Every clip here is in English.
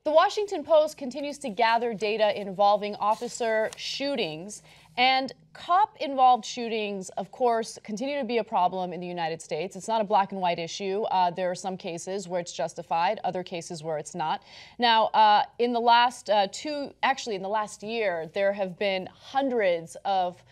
The Washington Post continues to gather data involving officer shootings, and cop-involved shootings, of course, continue to be a problem in the United States. It's not a black and white issue. There are some cases where it's justified, other cases where it's not. Now, in the last in the last year, there have been hundreds of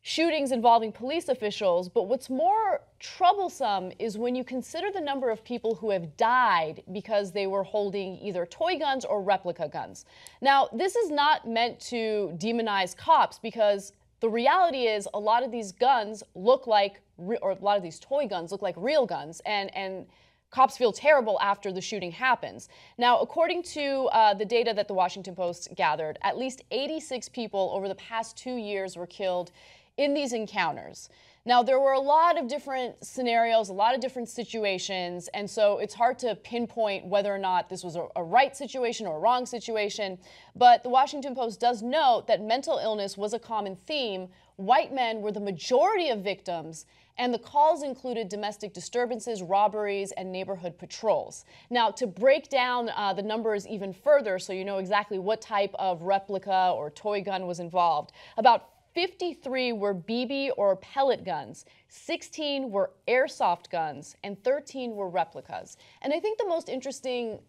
shootings involving police officials, but what's more troublesome is when you consider the number of people who have died because they were holding either toy guns or replica guns. Now, this is not meant to demonize cops, because the reality is a lot of these guns look like, or a lot of these toy guns look like real guns, and cops feel terrible after the shooting happens. Now, according to the data that the Washington Post gathered, at least 86 people over the past 2 years were killed in these encounters. Now, there were a lot of different scenarios, a lot of different situations, and so it's hard to pinpoint whether or not this was a right situation or a wrong situation. But the Washington Post does note that mental illness was a common theme. White men were the majority of victims, and the calls included domestic disturbances, robberies, and neighborhood patrols. Now, to break down the numbers even further, so you know exactly what type of replica or toy gun was involved, about 53 were BB or pellet guns, 16 were airsoft guns, and 13 were replicas. And I think the most interesting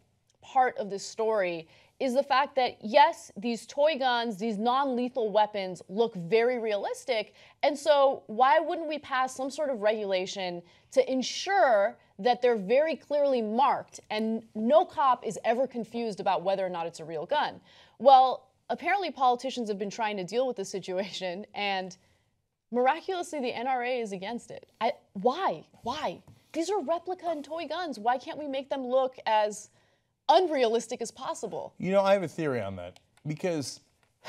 part of this story is the fact that, yes, these toy guns, these non-lethal weapons look very realistic, and so why wouldn't we pass some sort of regulation to ensure that they're very clearly marked and no cop is ever confused about whether or not it's a real gun? Well, apparently politicians have been trying to deal with this situation, and miraculously the NRA is against it. Why? Why? These are replica and toy guns. Why can't we make them look as unrealistic as possible? You know, I have a theory on that, because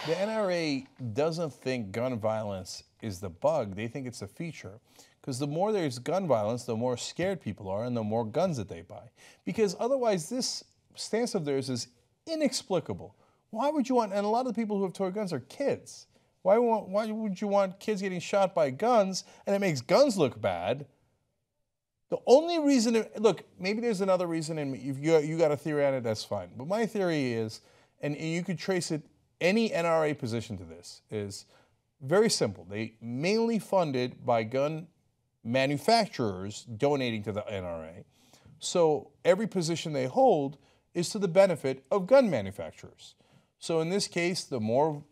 the NRA doesn't think gun violence is the bug. They think it's a feature. Because the more there's gun violence, the more scared people are and the more guns that they buy. Because otherwise this stance of theirs is inexplicable. Why would you want, and a lot of the people who have toy guns are kids. Why would you want kids getting shot by guns, and it makes guns look bad? The only reason, look, maybe there's another reason, and you got a theory on it, that's fine. But my theory is, and you could trace it, any NRA position to this, is very simple. They mainly funded by gun manufacturers donating to the NRA. So every position they hold is to the benefit of gun manufacturers. So in this case, the more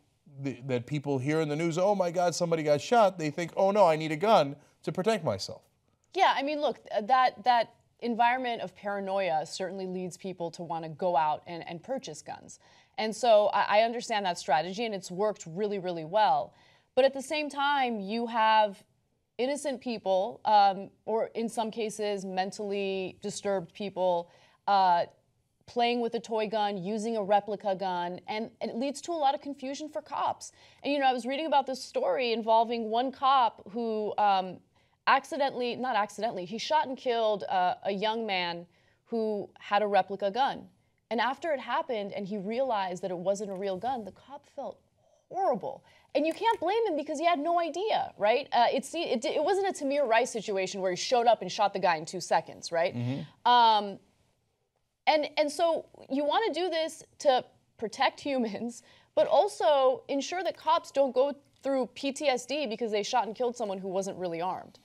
that people hear in the news, oh my God, somebody got shot, they think, oh no, I need a gun to protect myself. Yeah, I mean, look, that environment of paranoia certainly leads people to want to go out and purchase guns. And so I understand that strategy, and it's worked really, really well. But at the same time, you have innocent people, or in some cases, mentally disturbed people, playing with a toy gun, using a replica gun, and it leads to a lot of confusion for cops. And, you know, I was reading about this story involving one cop who he shot and killed a young man who had a replica gun. And after it happened and he realized that it wasn't a real gun, the cop felt horrible. And you can't blame him because he had no idea, right? It wasn't a Tamir Rice situation where he showed up and shot the guy in 2 seconds, right? Mm-hmm. And so you want to do this to protect humans, but also ensure that cops don't go through PTSD because they shot and killed someone who wasn't really armed.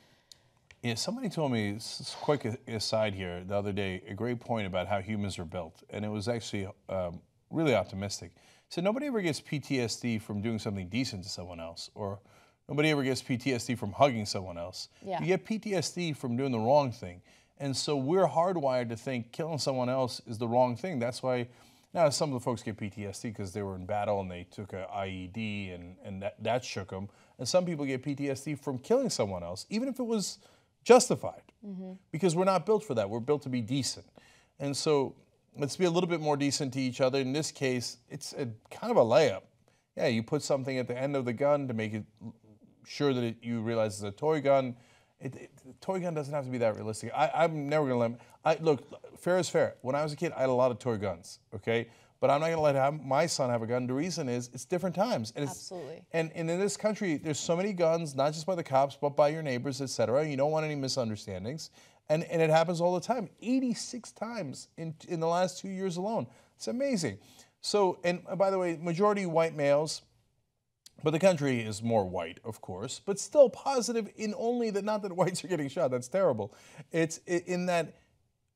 Yeah, somebody told me, quick aside here, the other day, a great point about how humans are built, and it was actually really optimistic. So nobody ever gets PTSD from doing something decent to someone else, or nobody ever gets PTSD from hugging someone else. Yeah. You get PTSD from doing the wrong thing. And so we're hardwired to think killing someone else is the wrong thing. That's why now some of the folks get PTSD because they were in battle and they took an IED and that shook them. And some people get PTSD from killing someone else, even if it was justified, because we're not built for that. We're built to be decent. And so let's be a little bit more decent to each other. In this case, it's kind of a layup. Yeah, you put something at the end of the gun to make it sure that you realize it's a toy gun. The toy gun doesn't have to be that realistic. I'm never going to let look, fair is fair. When I was a kid, I had a lot of toy guns, okay? But I'm not going to let my son have a gun. The reason is it's different times. And Absolutely. And in this country, there's so many guns, not just by the cops, but by your neighbors, et cetera. You don't want any misunderstandings. And it happens all the time. 86 times in the last 2 years alone. It's amazing. So, and by the way, majority white males, but the country is more white, of course, but still positive in only that, not that whites are getting shot, that's terrible. It's in that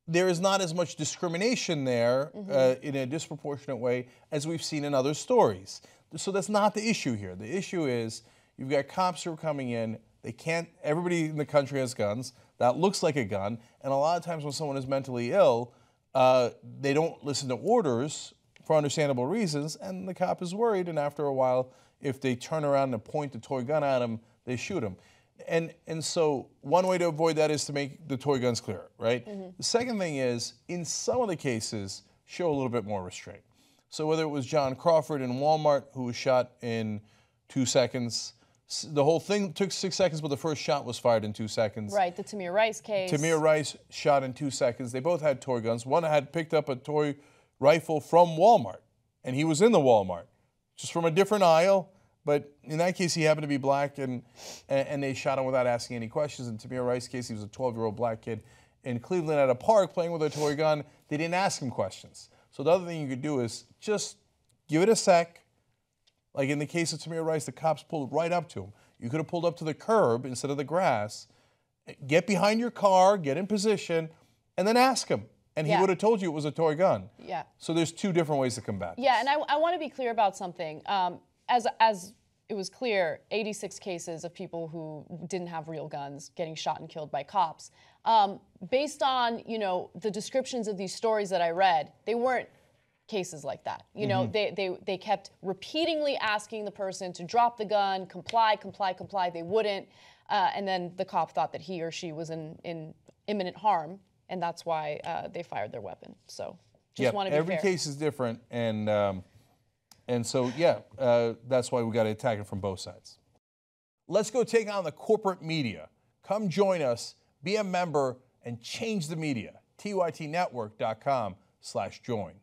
there is not as much discrimination there in a disproportionate way as we've seen in other stories. So that's not the issue here. The issue is you've got cops who are coming in, they can't, everybody in the country has guns, that looks like a gun, and a lot of times when someone is mentally ill, they don't listen to orders for understandable reasons, and the cop is worried, and after a while, if they turn around and point the toy gun at him, they shoot him. And so one way to avoid that is to make the toy guns clearer, right? The second thing is, in some of the cases, show a little bit more restraint. So whether it was John Crawford in Walmart, who was shot in 2 seconds, the whole thing took 6 seconds, but the first shot was fired in 2 seconds. Right, the Tamir Rice case. Tamir Rice shot in 2 seconds. They both had toy guns. One had picked up a toy rifle from Walmart, and he was in the Walmart, just from a different aisle. But in that case, he happened to be black, and they shot him without asking any questions. In Tamir Rice's case, he was a 12-year-old black kid in Cleveland at a park playing with a toy gun. They didn't ask him questions. So the other thing you could do is just give it a sec. Like in the case of Tamir Rice, the cops pulled right up to him. You could have pulled up to the curb instead of the grass. Get behind your car, get in position, and then ask him. And he would have told you it was a toy gun. Yeah. So there's two different ways to combat this. Yeah, and I want to be clear about something. As it was clear, 86 cases of people who didn't have real guns getting shot and killed by cops. Based on, you know, the descriptions of these stories that I read, they weren't cases like that. You know, they kept repeatedly asking the person to drop the gun, comply, comply, comply. They wouldn't. And then the cop thought that he or she was in imminent harm, and that's why they fired their weapon. So just want to be every fair. case is different, and so, that's why we got to attack it from both sides. Let's go take on the corporate media. Come join us, be a member, and change the media. tytnetwork.com/join.